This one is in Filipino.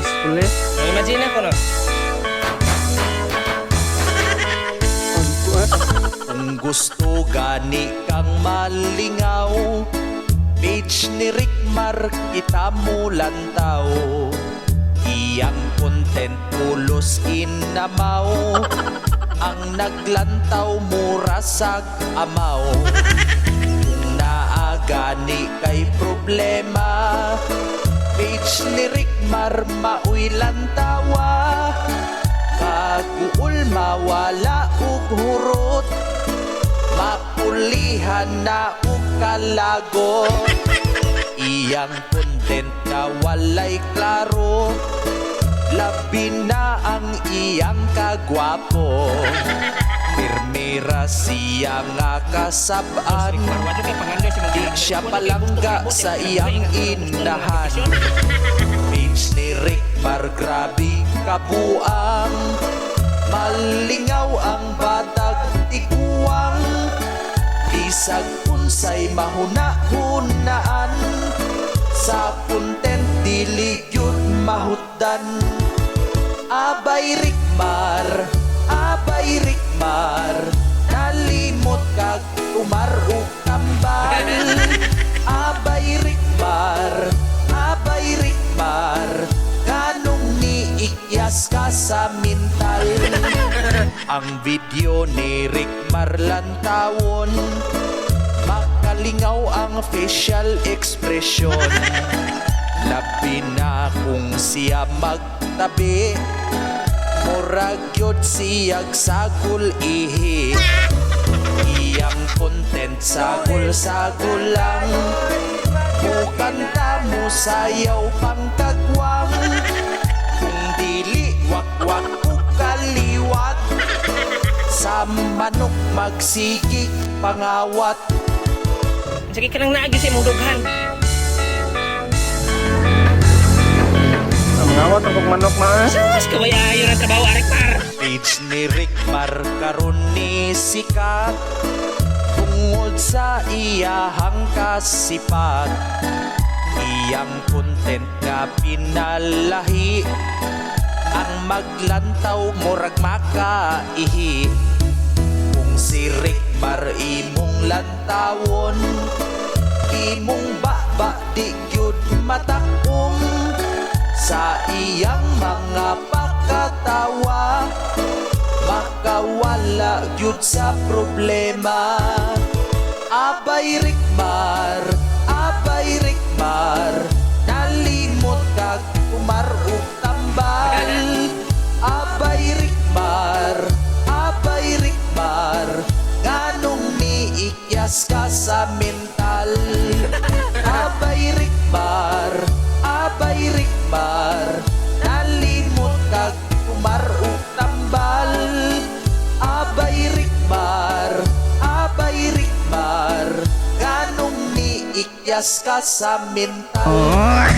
pulis. Pulis. Imagine ako no. Kung gusto gani kang malingaw, page ni Rickmar kita mo lantaw. Iyang content pulos inamaw, ang naglantaw murasag amaw. Kung naagani kay problema, page ni Rickmar mauy lantawa. Kaguol mawala ug hurot, mapulihan na ug kalagot. Iyang content na walay klaro, labi na ang iyang kagwapo. Pirmira siya nga kasab-an, di siya palangga sa iyang inahan. Page ni Rickmar grabe kabuang, malingaw ang batag tiguang. Bisag unsay mahuna-hunaan, sa content dili yun mahutdan. Abay Rickmar, nalimot kag umar ug tambal. Abay Rickmar, kanong niikyas ka sa mental. Ang video ni Rickmar lantawon, makalingaw ang facial expression. Labi na kung siya magtabi, murag yun siyag sagol ihi. Iyang content sagol-sagol lang, mukanta mo sayaw pangkagwang. Kung dili wak-wak o kaliwat, sa manok magsigig pangawat. Sige ka lang naagi sa imong dughan. Ang ngawat ang manok ma. Sus, kawayayo ng trabaho, Rickmar. Page ni Rickmar karon ni sikat, tungod sa iyahang kasipat. Iyang content nga pinalahi, ang maglantaw murag makaihi. Kung si Rickmar imong lantawon, imong baba di gyud matakong. Sa iyang mga pakatawa, makawala gyud sa problema. Abay Rickmar, nalimot kag umar ug tambal. Abay Rickmar, nganong niikyas ka sa mental. Abay Rickmar, nalimot kag umar ug tambal. Abay Rickmar, nganong niikyas ka sa mental.